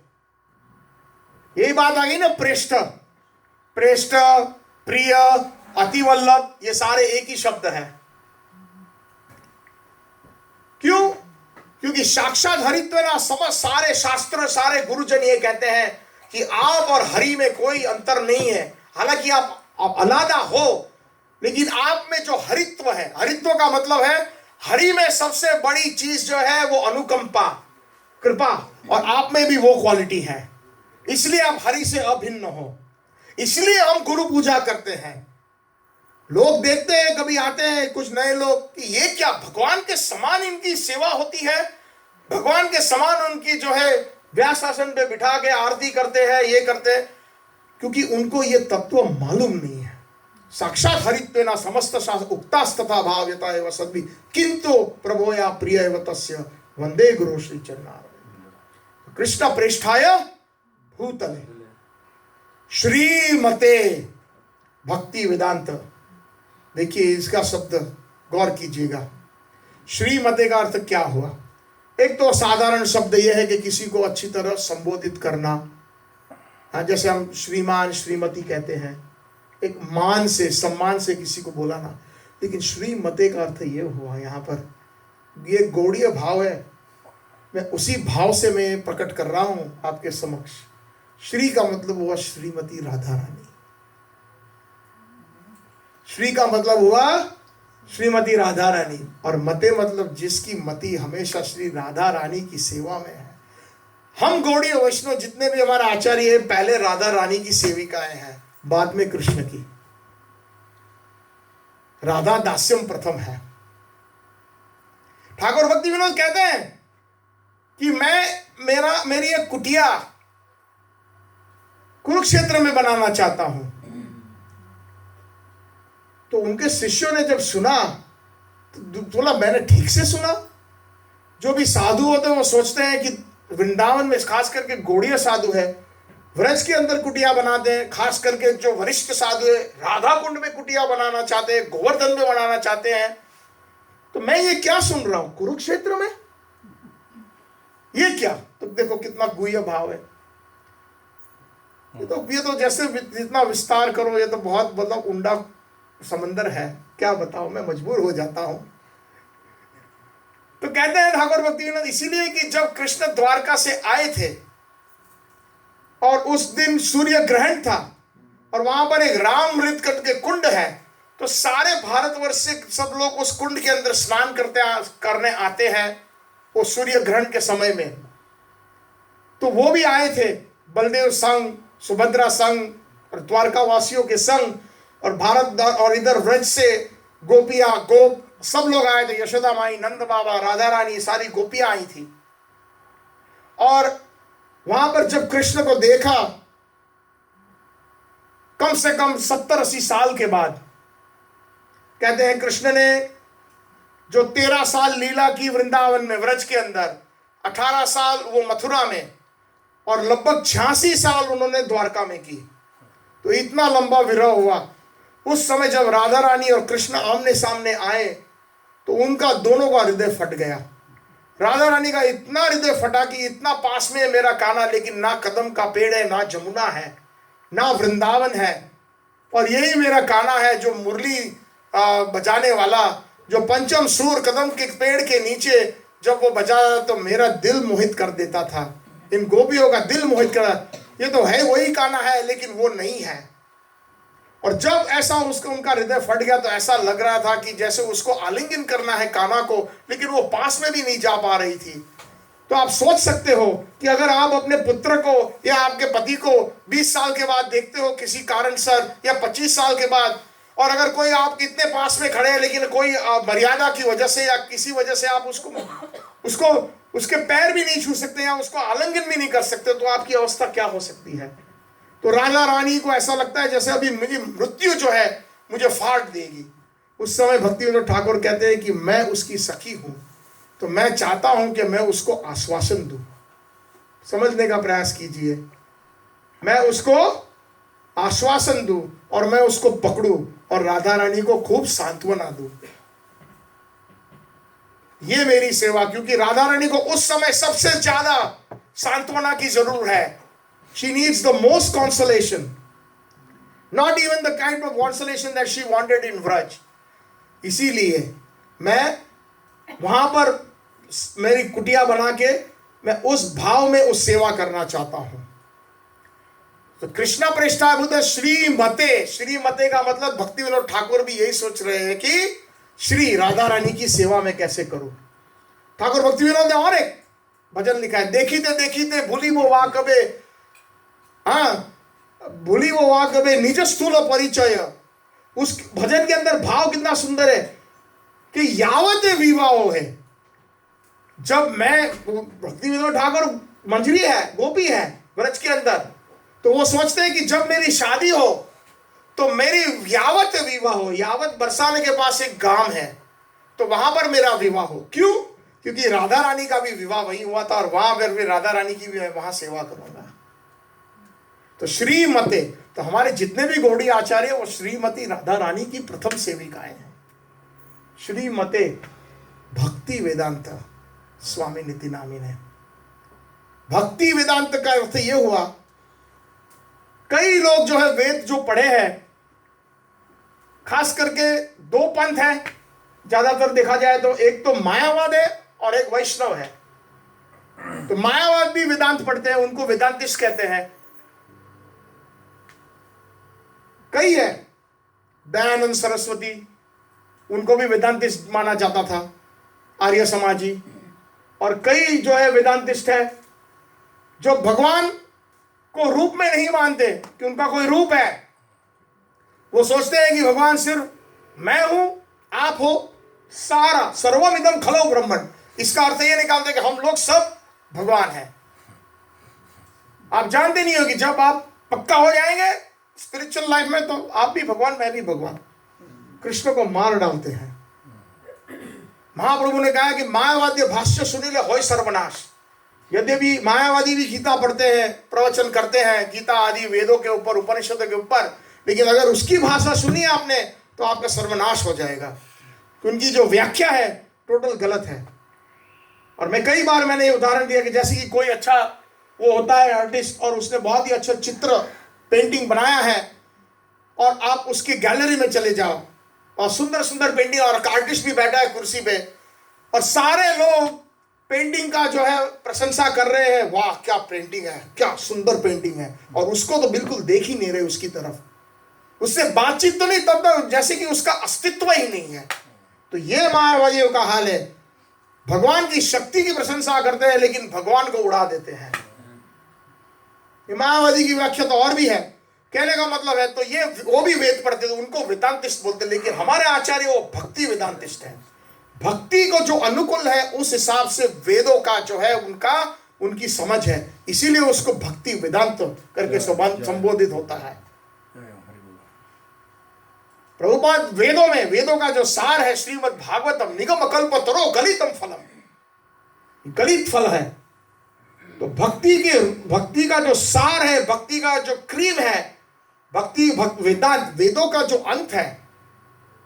यही बात आ गई ना, प्रेष्ठ, प्रेष्ठ, प्रिय, अतिवल्लभ, ये सारे एक ही शब्द है। क्यों? क्योंकि साक्षात हरित्वेना समस्त सारे शास्त्र, सारे गुरुजन ये कहते हैं कि आप और हरि में कोई अंतर नहीं है। हालांकि आप अलादा हो, लेकिन आप में जो हरित्व है, हरित्व का मतलब है हरि में सबसे बड़ी चीज जो है वो अनुकंपा, कृपा, और आप में भी वो क्वालिटी है। इसलिए आप हरि से अभिन्न हो, इसलिए हम गुरु पूजा करते हैं। लोग देखते हैं, कभी आते हैं कुछ नए लोग कि ये क्या, भगवान के समान इनकी सेवा होती है, भगवान के समान उनकी जो है व्यास आसन पे बिठा के आरती करते हैं, ये करते हैं, क्योंकि उनको ये तत्व मालूम नहीं है। साक्षात हरित्वेना समस्त शास्त्र उक्तास्तथा भाव्यता एव सद्भि किंतु प्रभोया प्रिय एव तस्य वंदे गुरु श्री चरणारविंद। कृष्ण प्रेष्ठाय भूतले श्रीमते भक्ति वेदांत। देखिए इसका शब्द गौर कीजिएगा, श्रीमते का अर्थ क्या हुआ। एक तो साधारण शब्द यह है कि किसी को अच्छी तरह संबोधित करना, हाँ, जैसे हम श्रीमान श्रीमती कहते हैं, एक मान से सम्मान से किसी को बोलाना। लेकिन श्रीमते का अर्थ ये हुआ यहाँ पर, ये गौड़ीय भाव है, मैं उसी भाव से मैं प्रकट कर रहा हूं आपके समक्ष। श्री का मतलब हुआ श्रीमती राधा रानी, श्री का मतलब हुआ श्रीमती राधा रानी, और मते मतलब जिसकी मति हमेशा श्री राधा रानी की सेवा में है। हम गौड़ीय वैष्णव जितने भी हमारे आचार्य हैं, पहले राधा रानी की सेविकाएं हैं, बाद में कृष्ण की। राधा दास्यम प्रथम है। ठाकुर भक्ति विनोद कहते हैं कि मेरी एक कुटिया कुरुक्षेत्र में बनाना चाहता हूं। तो उनके शिष्यों ने जब सुना तो बोला, मैंने ठीक से सुना। जो भी साधु होते हैं वो सोचते हैं कि वृंदावन में खास करके गौड़ीय साधु है, व्रज के अंदर कुटिया बनाते हैं। खास करके जो वरिष्ठ साधु है, राधा कुंड में कुटिया बनाना चाहते हैं, गोवर्धन में बनाना चाहते हैं। तो मैं ये क्या सुन रहा हूं, कुरुक्षेत्र में ये क्या? तो देखो कितना गुह्य भाव है। ये तो जैसे जितना विस्तार करो, ये तो बहुत मतलब उंडा समंदर है, क्या बताओ, मैं मजबूर हो जाता हूं। तो कहते हैं ठाकुर भक्ति विनोद, इसीलिए कि जब कृष्ण द्वारका से आए थे और उस दिन सूर्य ग्रहण था और वहां पर एक राम मृत के कुंड है, तो सारे भारतवर्ष से सब लोग उस कुंड के अंदर स्नान करने आते हैं वो सूर्य ग्रहण के समय में। तो वो भी आए थे, बलदेव संग, सुभद्रा संग और द्वारका वासियों के संग, और भारत और इधर व्रज से गोपियां, गोप सब लोग आए थे। यशोदा माई, नंद बाबा, राधा रानी, सारी गोपियां आई थी। और वहां पर जब कृष्ण को देखा, कम से कम 70-80 साल के बाद, कहते हैं कृष्ण ने जो 13 साल लीला की वृंदावन में, व्रज के अंदर, 18 साल वो मथुरा में, और लगभग 86 साल उन्होंने द्वारका में की। तो इतना लंबा विरह हुआ। उस समय जब राधा रानी और कृष्ण आमने सामने आए तो उनका दोनों का हृदय फट गया। राधा रानी का इतना हृदय फटा कि इतना पास में है मेरा कान्हा, लेकिन ना कदम का पेड़ है, ना जमुना है, ना वृंदावन है, और यही मेरा कान्हा है जो मुरली बजाने वाला, जो पंचम सूर कदम के पेड़ के नीचे जब वो बजाया तो मेरा दिल मोहित कर देता था, इन गोपियों का दिल मोहित कर। ये तो है वही कान्हा है, लेकिन वो नहीं है। और जब ऐसा उसका उनका हृदय फट गया तो ऐसा लग रहा था कि जैसे उसको आलिंगन करना है कान्हा को, लेकिन वो पास में भी नहीं जा पा रही थी। तो आप सोच सकते हो कि अगर आप अपने पुत्र को या आपके पति को 20 साल के बाद देखते हो किसी कारणसर, या 25 साल के बाद, और अगर कोई आप इतने पास में खड़े हैं लेकिन कोई मर्यादा की वजह से या किसी वजह से आप उसको उसके पैर भी नहीं छू सकते या उसको आलिंगन भी नहीं कर सकते, तो आपकी अवस्था क्या हो सकती है। तो राधा रानी को ऐसा लगता है जैसे अभी मुझे मृत्यु जो है मुझे फाड़ देगी। उस समय भक्तिविनोद ठाकुर कहते हैं कि मैं उसकी सखी हूं, तो मैं चाहता हूं कि मैं उसको आश्वासन दूं। समझने का प्रयास कीजिए, मैं उसको आश्वासन दूं और मैं उसको पकड़ूं और राधा रानी को खूब सांत्वना दूं। ये मेरी सेवा, क्योंकि राधा रानी को उस समय सबसे ज्यादा सांत्वना की जरूरत है। She needs the most consolation, not even the kind of consolation that she wanted in Vraj. इसीलिए मैं वहां पर मेरी कुटिया बना के मैं उस भाव में उस सेवा करना चाहता हूं। तो कृष्णा प्रेष्ठाभूत श्रीमते, श्रीमते का मतलब भक्तिविनोद ठाकुर भी यही सोच रहे हैं कि श्री राधा रानी की सेवा में कैसे करूं। ठाकुर भक्तिविनोद ने और एक भजन लिखा है, देखीते देखीते भूली वो वाह कबे, भूली वो वाह कबे निज स्थूल परिचय। उस भजन के अंदर भाव कितना सुंदर है कि यावत विवाह है। जब मैं, भक्तिविनोद ठाकुर मंजरी है, गोपी है व्रज के अंदर, तो वो सोचते हैं कि जब मेरी शादी हो तो मेरी यावत विवाह हो। यावत बरसाने के पास एक गांव है, तो वहां पर मेरा विवाह हो। क्यों? क्योंकि राधा रानी का भी विवाह वहीं हुआ था और वहां पर भी राधा रानी की भी मैं वहां सेवा करूंगा। तो श्रीमते, तो हमारे जितने भी गौड़ी आचार्य वो श्रीमती राधा रानी की प्रथम सेविकाएं हैं। श्रीमते भक्ति वेदांत स्वामी नितिनामी ने। भक्ति वेदांत का अर्थ यह हुआ, कई लोग जो है वेद जो पढ़े हैं, खास करके दो पंथ है ज्यादातर देखा जाए तो, एक तो मायावाद है और एक वैष्णव है। तो मायावाद भी वेदांत पढ़ते हैं, उनको वेदांतिस्ट कहते हैं। कई है, दयानंद सरस्वती, उनको भी वेदांतिस्ट माना जाता था, आर्य समाजी। और कई जो है वेदांतिस्ट है जो भगवान को रूप में नहीं मानते कि उनका कोई रूप है। वो सोचते हैं कि भगवान सिर्फ मैं हूं, आप हो, सारा सर्वमिदं खलौ ब्रह्मण। इसका अर्थ ये निकालते कि हम लोग सब भगवान हैं। आप जानते नहीं हो कि जब आप पक्का हो जाएंगे स्पिरिचुअल लाइफ में तो आप भी भगवान, मैं भी भगवान। कृष्ण को मार डालते हैं। महाप्रभु ने कहा कि मायावादी भाष्य सुनिले होय सर्वनाश। यद्यपि मायावादी भी गीता पढ़ते हैं, प्रवचन करते हैं गीता आदि वेदों के ऊपर, उपनिषदों के ऊपर, लेकिन अगर उसकी भाषा सुनी आपने तो आपका सर्वनाश हो जाएगा। उनकी जो व्याख्या है टोटल गलत है। और मैं कई बार मैंने ये उदाहरण दिया कि जैसे कि कोई अच्छा वो होता है आर्टिस्ट और उसने बहुत ही अच्छा चित्र पेंटिंग बनाया है, और आप उसकी गैलरी में चले जाओ और सुंदर सुंदर पेंटिंग, और आर्टिस्ट भी बैठा है कुर्सी पे, और सारे लोग पेंटिंग का जो है प्रशंसा कर रहे हैं, वाह क्या पेंटिंग है, क्या सुंदर पेंटिंग है, और उसको तो बिल्कुल देख ही नहीं रहे उसकी तरफ, उससे बातचीत तो नहीं, तब तक जैसे कि उसका अस्तित्व ही नहीं है। तो ये मायावादियों का हाल है। भगवान की शक्ति की प्रशंसा करते हैं लेकिन भगवान को उड़ा देते हैं। मायावादी की व्याख्या तो और भी है। कहने का मतलब है, तो ये वो भी वेद पढ़ते थे, उनको वेदांतिस्ट बोलते, लेकिन हमारे आचार्य वो भक्ति वेदांतिस्ट है। भक्ति को जो अनुकूल है उस हिसाब से वेदों का जो है उनकी समझ है, इसीलिए उसको भक्ति वेदांत करके संबोधित होता है। प्रभुपाद वेदों में, वेदों का जो सार है श्रीमद् भागवतम निगम कल्पतरो गलितम फलम, गलित फल है। तो भक्ति का जो सार है, भक्ति का जो क्रीम है, वेदांत, वेदों का जो अंत है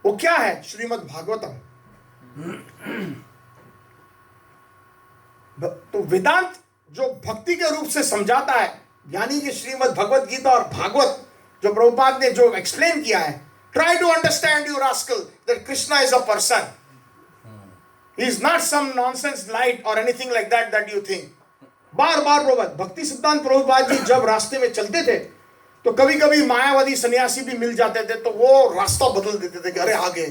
वो क्या है? श्रीमद् भागवतम। तो वेदांत जो भक्ति के रूप से समझाता है, यानी कि श्रीमद् भगवत गीता और भागवत जो प्रभुपाद ने जो एक्सप्लेन किया है, try to understand, you rascal, that Krishna is a person. He is not some nonsense light or anything like that you think. बार बार प्रभुपाद, भक्ति सिद्धांत प्रभुपाद जी जब रास्ते में चलते थे तो कभी कभी मायावादी सन्यासी भी मिल जाते थे, तो वो रास्ता बदल देते थे कि अरे आगे,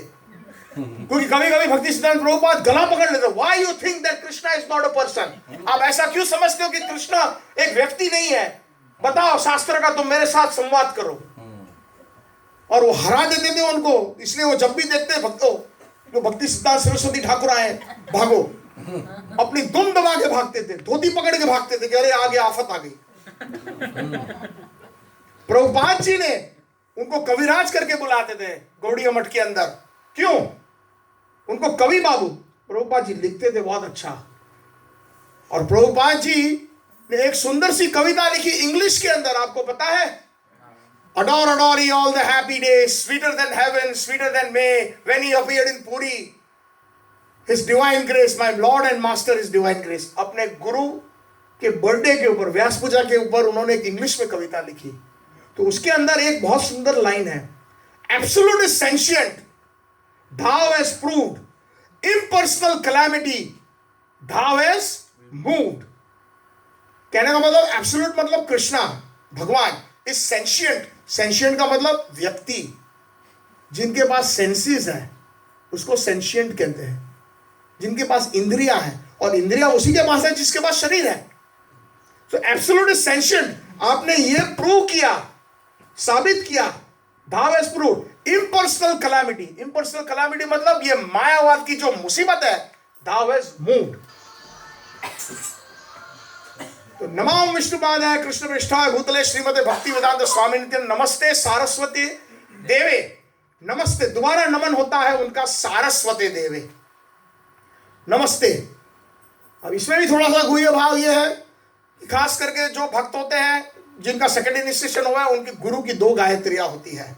क्योंकि कभी कभी भक्ति सिद्धांत प्रभुपाद गला पकड़ लेते, why you think that Krishna is not a person? आप ऐसा क्यों समझते हो कि कृष्णा एक व्यक्ति नहीं है? बताओ शास्त्र का, तुम मेरे साथ संवाद करो। और वो हरा देते थे उनको, इसलिए वो जब भी देखते भक्तों जो भक्ति सिद्धांत सरस्वती ठाकुर आए, भागो, अपनी दुम दबा के भागते थे, धोती पकड़ के भागते थे कि अरे आगे आफत आ गई। प्रभुपाद जी ने उनको कविराज करके बुलाते थे गौड़िया मठ के अंदर। क्यों? उनको कवि बाबू, प्रभुपाद जी लिखते थे बहुत अच्छा। और प्रभुपाद जी ने एक सुंदर सी कविता लिखी इंग्लिश के अंदर, आपको पता है? Adore, adore ye all the happy days, sweeter than heaven, sweeter than May, when he appeared in Puri. His divine grace, my Lord and Master, His divine grace. अपने गुरु के बर्थडे के ऊपर, व्यास पूजा के ऊपर उन्होंने एक इंग्लिश में कविता लिखी। तो उसके अंदर एक बहुत सुंदर लाइन है, Absolute is sentient, thou has proved, impersonal calamity, thou has moved. कहने का मतलब एब्सोल्यूट मतलब कृष्णा भगवान, इस सेंशियंट, सेंशियंट का मतलब व्यक्ति, जिनके पास सेंसेस है उसको सेंशियंट कहते हैं, जिनके पास इंद्रियां हैं, और इंद्रियां उसी के पास है जिसके पास शरीर है। तो एब्सोल्यूट इज सेंशियंट, आपने ये प्रूव किया, साबित किया, thou has proved impersonal calamity, impersonal calamity मतलब ये मायावाद की जो मुसीबत है, thou has moved। तो नमो विष्णुपादाय कृष्ण पृष्ठाय भूतले श्रीमते भक्ति वेदांत स्वामी नित्य नमस्ते सारस्वती देवे। नमस्ते, दोबारा नमन होता है उनका सारस्वती देवे, नमस्ते। अब इसमें भी थोड़ा सा गुह्य भाव ये है, खास करके जो भक्त होते हैं जिनका सेकेंड इनिशिएशन हुआ है, उनकी गुरु की 2 गायत्रियां होती है।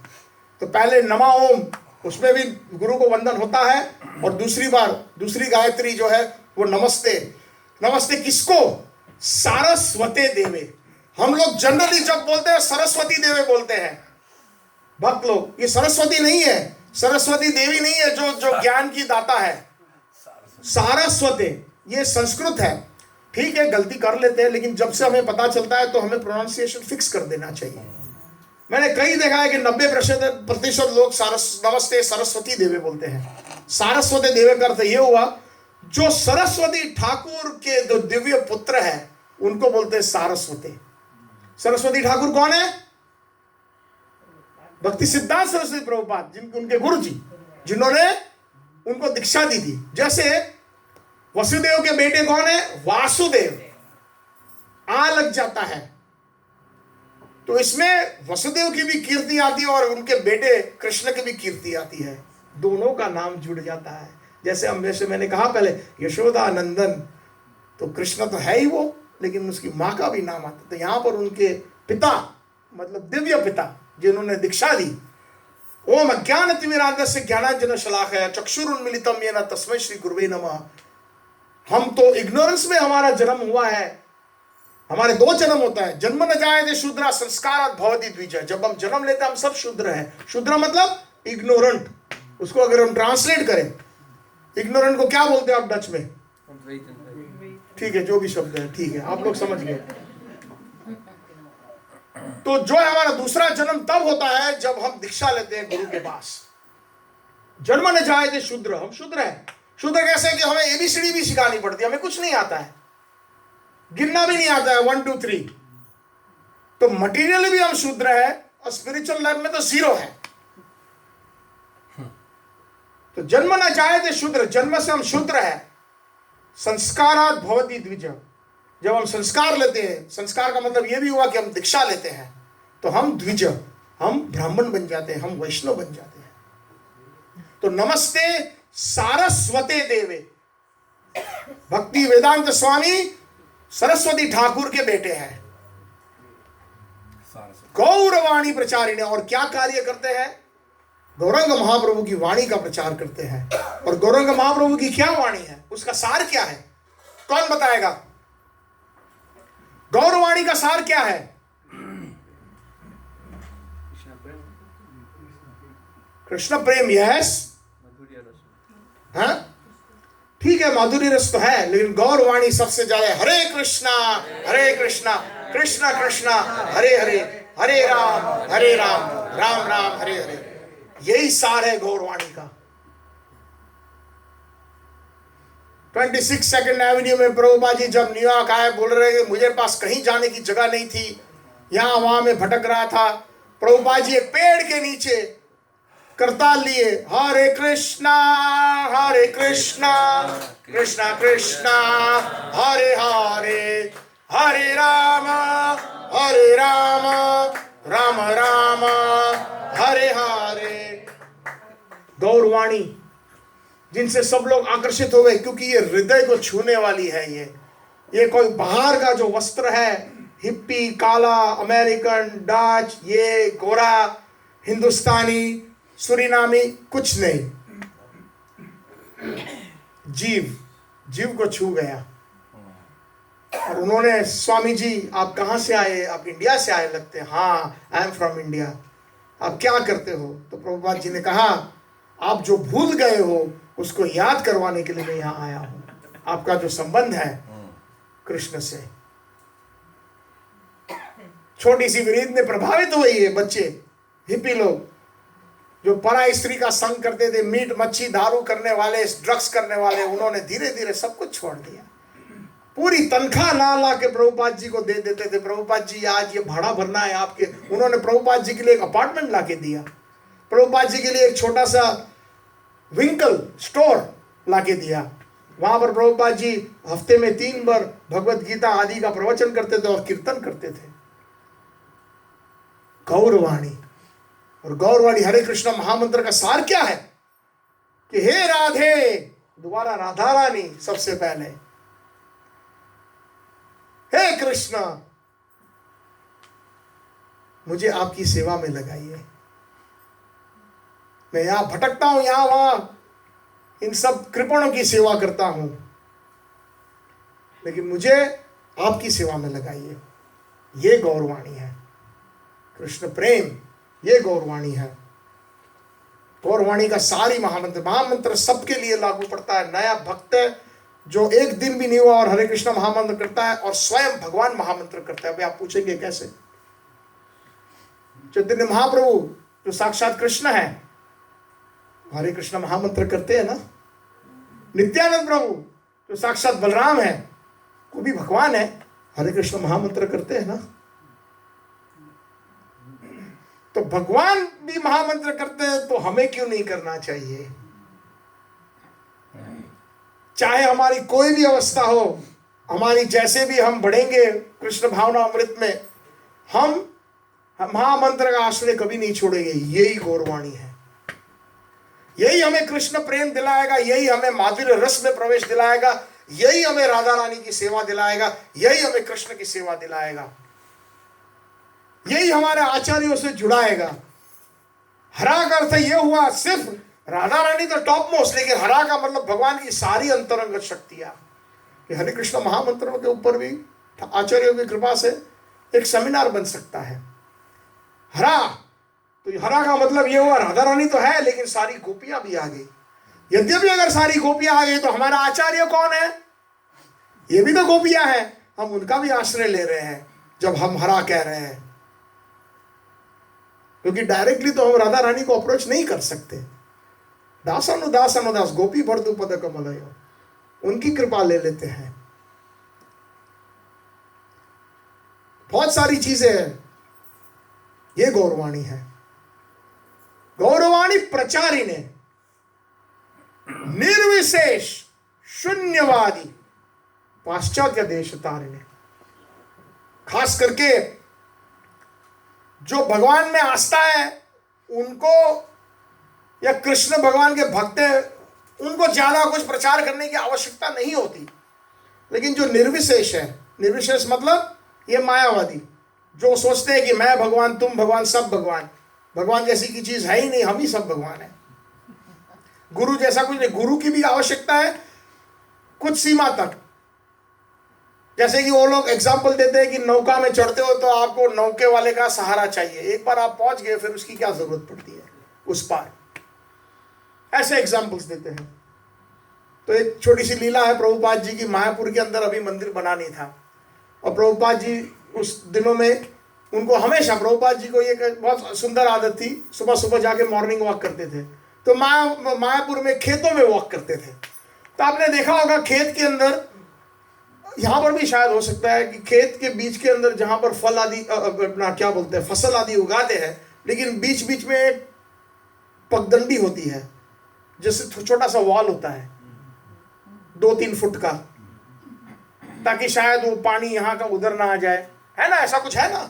तो पहले नमा ओम, उसमें भी गुरु को वंदन होता है, और दूसरी गायत्री जो है वो नमस्ते। नमस्ते किसको? सारस्वते देवे। हम लोग जनरली जब बोलते हैं सरस्वती देवे बोलते हैं, भक्त लोग, ये सरस्वती नहीं है, सरस्वती देवी नहीं है जो ज्ञान की दाता है। सारस्वते ये संस्कृत है, ठीक है, गलती कर लेते हैं, लेकिन जब से हमें पता चलता है तो हमें प्रोनाउंसिएशन फिक्स कर देना चाहिए। मैंने कई देखा है कि 90% लोग नमस्ते सरस्वती देवे बोलते हैं। सारस्वती देवे का अर्थ ये हुआ, जो सरस्वती ठाकुर के जो दिव्य पुत्र है उनको बोलते हैं सारस्वती। सरस्वती ठाकुर कौन है? भक्ति सिद्धांत सरस्वती प्रभुपाद, उनके गुरु जी, जिन्होंने उनको दीक्षा दी थी। जैसे वसुदेव के बेटे कौन है? वासुदेव। आ लग जाता है तो इसमें वसुदेव की भी कीर्ति आती है और उनके बेटे कृष्ण की भी कीर्ति आती है, दोनों का नाम जुड़ जाता है। जैसे मैंने कहा पहले, यशोदा नंदन, तो कृष्ण तो है ही वो, लेकिन उसकी माँ का भी नाम आता। तो यहाँ पर उनके पिता मतलब दिव्य पिता जिन्होंने दीक्षा दी, ओम अज्ञानतिमिरान्धस्य ज्ञानांजन शलाकया चक्षुरुन्मीलितं येन तस्मै श्री गुरुवे नमः। हम तो इग्नोरेंस में हमारा जन्म हुआ है। हमारे 2 जन्म होता है, जन्म न जायते शूद्रा संस्कारात् भवति द्विजा। जब हम जन्म लेते हैं हम सब शूद्र हैं। शूद्र मतलब इग्नोरेंट। उसको अगर हम ट्रांसलेट करें, इग्नोरेंट को क्या बोलते हैं आप डच में? ठीक है, जो भी शब्द है ठीक है, आप लोग समझ गए। तो जो है हमारा दूसरा जन्म तब होता है जब हम दीक्षा लेते हैं गुरु के पास। जन्म न जायते शूद्र, हम शूद्र हैं। शूद्र कैसे कि हमें ABCD भी सिखानी पड़ती है, हमें कुछ नहीं आता है, गिनना भी नहीं आता है 1 2 3। तो मटीरियल भी हम शूद्र है और स्पिरिचुअल लाइफ में तो जीरो है। तो जन्म न जायते शूद्र, जन्म से हम शूद्र है। संस्कारात भवति द्विज, जब हम संस्कार लेते हैं, संस्कार का मतलब यह भी हुआ कि हम दीक्षा लेते हैं, तो हम द्विज, हम ब्राह्मण बन जाते हैं, हम वैष्णव बन जाते हैं। तो नमस्ते सारस्वते देवे, भक्ति वेदांत स्वामी सरस्वती ठाकुर के बेटे हैं, गौरवाणी प्रचारिणी। और क्या कार्य करते हैं? गौरंग महाप्रभु की वाणी का प्रचार करते हैं। और गौरंग महाप्रभु की क्या वाणी है, उसका सार क्या है? कौन बताएगा? गौरवाणी का सार क्या है? कृष्ण प्रेम, यस, हाँ ठीक है, माधुर्य रस तो है, लेकिन गौरवाणी सबसे ज्यादा। हरे कृष्णा कृष्णा कृष्णा हरे हरे, हरे राम राम राम हरे हरे। यही सार है गौरवाणी का। 26 सेकंड एवेन्यू में प्रभुपाद जी जब न्यूयॉर्क आए, बोल रहे कि मुझे पास कहीं जाने की जगह नहीं थी, यहां वहां में भटक रहा था। प्रभुपाद जी एक पेड़ के नीचे करताल लिए, हरे कृष्णा कृष्णा कृष्णा हरे हरे, हरे राम राम राम हरे हरे। गौरवाणी जिनसे सब लोग आकर्षित हो गए, क्योंकि ये हृदय को छूने वाली है। ये कोई बाहर का जो वस्त्र है, हिप्पी, काला, अमेरिकन, डच, ये गोरा, हिंदुस्तानी, सुरीनामी, कुछ नहीं। जीव को छू गया। और उन्होंने, स्वामी जी आप कहाँ से आए? आप इंडिया से आए लगते हैं। हाँ, आई एम फ्रॉम इंडिया। आप क्या करते हो? तो प्रभुपाद जी ने कहा, आप जो भूल गए हो उसको याद करवाने के लिए मैं यहाँ आया हूँ। आपका जो संबंध है कृष्ण से। छोटी सी विरीत में प्रभावित हुए ये बच्चे, हिप्पी लोग, जो पराई स्त्री का संग करते थे, मीट मच्छी दारू करने वाले, ड्रग्स करने वाले, उन्होंने धीरे धीरे सब कुछ छोड़ दिया। पूरी तनख्वाह ला के प्रभुपाद जी को दे देते थे। प्रभुपाद जी आज ये भाड़ा भरना है आपके। उन्होंने प्रभुपाद जी के लिए एक अपार्टमेंट ला के दिया, प्रभुपाद जी के लिए एक छोटा सा विंकल स्टोर ला के दिया। वहां पर प्रभुपाद जी हफ्ते में 3 बार भगवत गीता आदि का प्रवचन करते थे और कीर्तन करते थे। गौरवाणी। और गौरवाणी हरे कृष्ण महामंत्र का सार क्या है? कि हे राधे, दोबारा राधा रानी सबसे पहले, हे कृष्ण मुझे आपकी सेवा में लगाइए। मैं यहां भटकता हूं, यहां वहां इन सब कृपणों की सेवा करता हूं, लेकिन मुझे आपकी सेवा में लगाइए। ये गौरवाणी है। कृष्ण प्रेम, ये गौरवाणी है। गौरवाणी का सारी महामंत्र सबके लिए लागू पड़ता है। नया भक्त जो एक दिन भी नहीं हुआ और हरे कृष्ण महामंत्र करता है और स्वयं भगवान महामंत्र करता है। अभी आप पूछेंगे कैसे? चैतन्य महाप्रभु जो साक्षात कृष्ण है, हरे कृष्ण महामंत्र करते हैं ना। नित्यानंद प्रभु जो साक्षात बलराम है, वो भी भगवान है, हरे कृष्ण महामंत्र करते हैं ना। तो भगवान भी महामंत्र करते हैं, तो हमें क्यों नहीं करना चाहिए? चाहे हमारी कोई भी अवस्था हो, हमारी जैसे भी हम बढ़ेंगे कृष्ण भावना अमृत में, हम महामंत्र का आश्रय कभी नहीं छोड़ेंगे। यही गौरवाणी है। यही हमें कृष्ण प्रेम दिलाएगा, यही हमें माधुर्य रस में प्रवेश दिलाएगा, यही हमें राधा रानी की सेवा दिलाएगा, यही हमें कृष्ण की सेवा दिलाएगा, यही हमारे आचार्यों से जुड़ाएगा। हरा का अर्थ यह हुआ, सिर्फ राधा रानी तो टॉप मोस्ट, लेकिन हरा का मतलब भगवान की सारी अंतरंग शक्तियां। हरे कृष्ण महामंत्रों के ऊपर भी आचार्यों की कृपा से एक सेमिनार बन सकता है। हरा, तो हरा का मतलब यह हुआ, राधा रानी तो है लेकिन सारी गोपियां भी आ गई। यद्यपि अगर सारी गोपियां आ गई तो हमारा आचार्य कौन है? ये भी तो गोपियां हैं, हम उनका भी आश्रय ले रहे हैं जब हम हरा कह रहे हैं, क्योंकि डायरेक्टली तो हम राधा रानी को अप्रोच नहीं कर सकते। दास अनुदास गोपी भरतु पद कमल, उनकी कृपा ले लेते हैं। बहुत सारी चीजें हैं। ये गौरवाणी है। गौरवाणी प्रचारिणे निर्विशेष शून्यवादी पाश्चात्य देश तारिणे। खास करके जो भगवान में आस्था है उनको, या कृष्ण भगवान के भक्त हैं, उनको ज्यादा कुछ प्रचार करने की आवश्यकता नहीं होती। लेकिन जो निर्विशेष है, निर्विशेष मतलब ये मायावादी जो सोचते हैं कि मैं भगवान, तुम भगवान, सब भगवान, भगवान जैसी की चीज है ही नहीं, हम ही सब भगवान है। गुरु जैसा कुछ नहीं। गुरु की भी आवश्यकता है कुछ सीमा तक। जैसे कि वो लोग एग्जाम्पल देते हैं कि नौका में चढ़ते हो तो आपको नौके वाले का सहारा चाहिए, एक बार आप पहुंच गए फिर उसकी क्या जरूरत पड़ती है उस पार। ऐसे एग्जाम्पल्स देते हैं। तो एक छोटी सी लीला है प्रभुपाद जी की। मायापुर के अंदर अभी मंदिर बना नहीं था और प्रभुपाद जी उस दिनों में, उनको हमेशा, प्रभुपाद जी को ये बहुत सुंदर आदत थी, सुबह सुबह जाके मॉर्निंग वॉक करते थे। तो मायापुर में खेतों में वॉक करते थे। तो आपने देखा होगा खेत के अंदर, यहाँ पर भी शायद हो सकता है कि खेत के बीच के अंदर जहाँ पर फल आदि, अपना क्या बोलते हैं, फसल आदि उगाते हैं, लेकिन बीच बीच में एक पगडंडी होती है, जैसे छोटा सा वॉल होता है 2-3 फुट का, ताकि शायद वो पानी यहाँ का उधर ना आ जाए, है ना, ऐसा कुछ है ना।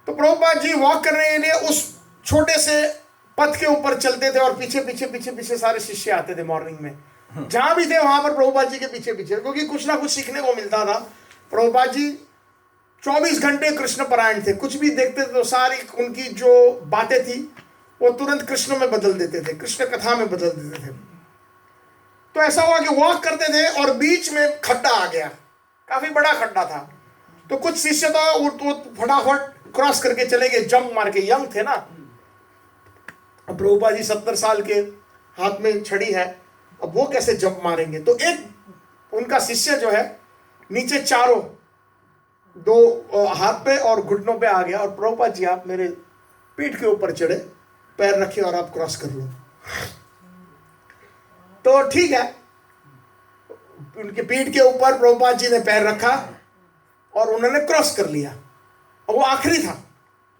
तो प्रभुपाद जी वॉक करने के लिए उस छोटे से पथ के ऊपर चलते थे और पीछे पीछे पीछे पीछे सारे शिष्य आते थे मॉर्निंग में। जहां भी थे वहां पर प्रभुपाद जी के पीछे पीछे, क्योंकि कुछ ना कुछ सीखने को मिलता था। प्रभुपाद जी 24 घंटे कृष्ण परायण थे। कुछ भी देखते थे तो सारी उनकी जो बातें थी वो तुरंत कृष्ण में बदल देते थे, कृष्ण कथा में बदल देते थे। तो ऐसा हुआ कि वॉक करते थे और बीच में खड्डा आ गया, काफी बड़ा खड्डा था। तो कुछ शिष्य तो फटाफट क्रॉस करके चले गए, जंप मार के, यंग थे ना। अब प्रभुपाद जी 70 साल के, हाथ में छड़ी है, अब वो कैसे जंप मारेंगे। तो एक उनका शिष्य जो है नीचे चारों, 2 हाथ पे और घुटनों पे आ गया और प्रभुपाद जी आप मेरे पीठ के ऊपर चढ़े, पैर रखे और आप क्रॉस कर लो। तो ठीक है, उनके पीठ के ऊपर प्रभुपाद जी ने पैर रखा और उन्होंने क्रॉस कर लिया। और वो आखिरी था,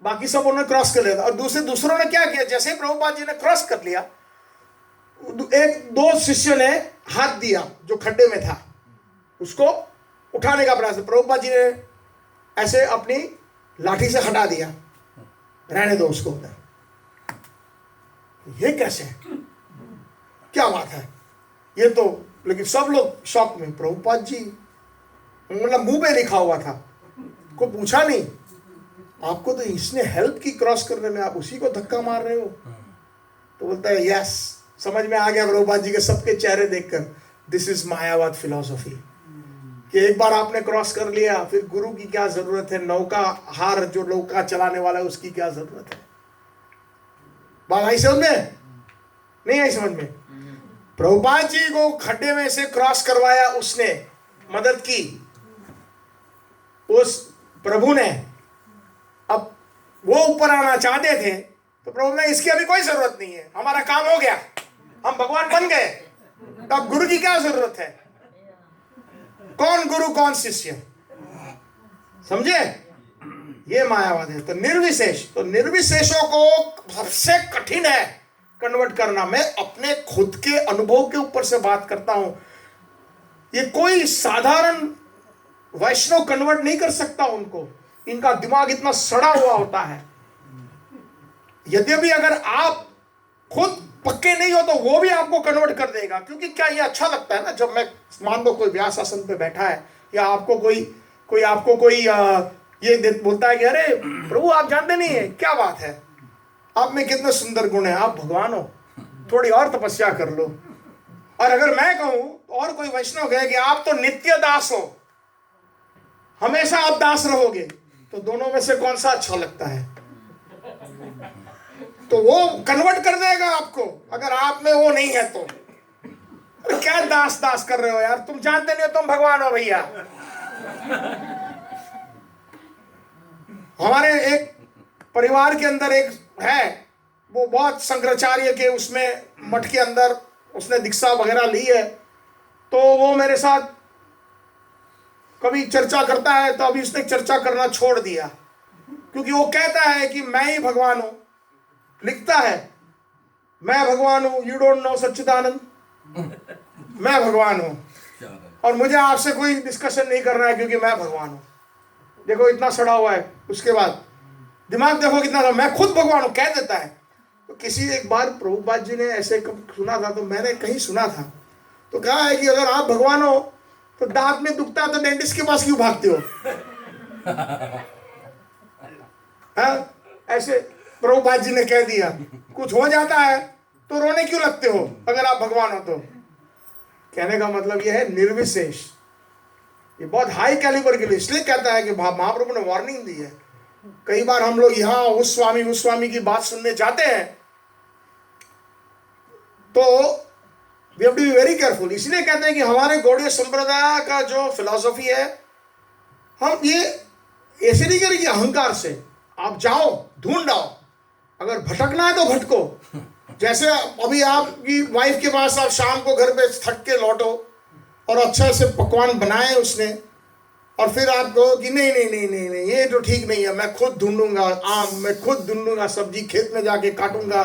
बाकी सब उन्होंने क्रॉस कर लिया था। और दूसरों ने क्या किया, जैसे प्रभुपाद जी ने क्रॉस कर लिया, 1-2 शिष्यों ने हाथ दिया जो खड्डे में था, उसको उठाने का प्रयास। प्रभुपाद जी ने ऐसे अपनी लाठी से हटा दिया, रहने दो उसको उधर। ये कैसे, क्या बात है ये तो। लेकिन सब लोग शॉक में। प्रभुपाद जी, मतलब मुंह पे लिखा हुआ था, कोई पूछा नहीं, आपको तो इसने हेल्प की क्रॉस करने में, आप उसी को धक्का मार रहे हो। तो बोलता है यस, समझ में आ गया प्रभुपाद जी के सबके चेहरे देखकर, दिस इज मायावाद फिलॉसफी, कि एक बार आपने क्रॉस कर लिया फिर गुरु की क्या जरूरत है, नौका हार जो नौका चलाने वाला है उसकी क्या जरूरत है। बात आई समझ में? नहीं आई समझ में? प्रभुपाद जी को खड्डे में से क्रॉस करवाया, उसने मदद की उस प्रभु ने। अब वो ऊपर आना चाहते थे तो प्रभु ने, इसकी अभी कोई जरूरत नहीं है, हमारा काम हो गया, हम भगवान बन गए, तो अब गुरु की क्या जरूरत है। कौन गुरु कौन शिष्य, समझे? ये मायावाद है। तो निर्विशेष, तो निर्विशेषों को सबसे कठिन है कन्वर्ट करना। मैं अपने खुद के अनुभव के ऊपर से बात करता हूं। ये कोई साधारण वैष्णव कन्वर्ट नहीं कर सकता उनको, इनका दिमाग इतना सड़ा हुआ होता है। यद्यपि अगर आप खुद पक्के नहीं हो तो वो भी आपको कन्वर्ट कर देगा। क्योंकि क्या ये अच्छा लगता है ना, जब मैं मान लो कोई व्यास आसन पे बैठा है, या आपको कोई ये बोलता है कि अरे प्रभु आप जानते नहीं है, क्या बात है, आप में कितने सुंदर गुण है, आप भगवान हो, थोड़ी और तपस्या कर लो। और अगर मैं कहूं और कोई वैष्णव कहे कि आप तो नित्य दास हो, हमेशा आप दास रहोगे, तो दोनों में से कौन सा अच्छा लगता है? तो वो कन्वर्ट कर देगा आपको, अगर आप में वो नहीं है तो। क्या दास दास कर रहे हो यार, तुम जानते नहीं हो तुम भगवान हो भैया। हमारे एक परिवार के अंदर एक है, वो बहुत शंकराचार्य के उसमें मठ के अंदर उसने दीक्षा वगैरह ली है। तो वो मेरे साथ कभी चर्चा करता है, तो अभी उसने चर्चा करना छोड़ दिया। क्योंकि वो कहता है कि मैं ही भगवान हूं, लिखता है मैं भगवान हूं, यू डोंट नो सच्चिदानंद, मैं भगवान हूं और मुझे आपसे कोई डिस्कशन नहीं करना है क्योंकि मैं भगवान हूं। देखो इतना सड़ा हुआ है, उसके बाद दिमाग देखो कितना था, मैं खुद भगवान हूं कह देता है। तो किसी एक बार प्रभुपाद जी ने ऐसे सुना था, तो मैंने कहीं सुना था, तो कहा है कि अगर आप भगवान हो तो दांत में दुखता है तो डेंटिस्ट के पास क्यों भागते हो? हाँ, ऐसे प्रभुपाद जी ने कह दिया। कुछ हो जाता है तो रोने क्यों लगते हो अगर आप भगवान हो तो? कहने का मतलब यह है निर्विशेष, ये बहुत हाई कैलिबर के लिए इसलिए कहता है कि महाप्रभु ने वार्निंग दी है। कई बार हम लोग यहाँ उस स्वामी की बात सुनने जाते हैं तो we have to be very careful. इसलिए कहते हैं कि हमारे गौड़ीय संप्रदाय का जो फिलॉसफी है, हम ये ऐसे नहीं करेंगे अहंकार से, आप जाओ ढूंढ आओ, अगर भटकना है तो भटको। जैसे अभी आपकी वाइफ के पास आप शाम को घर पे थक के लौटो और अच्छे से पकवान बनाए उसने, और फिर आप कहो कि नहीं नहीं नहीं नहीं नहीं ये तो ठीक नहीं है, मैं खुद ढूंढूंगा आम, मैं खुद ढूंढूंगा सब्जी, खेत में जाके काटूंगा,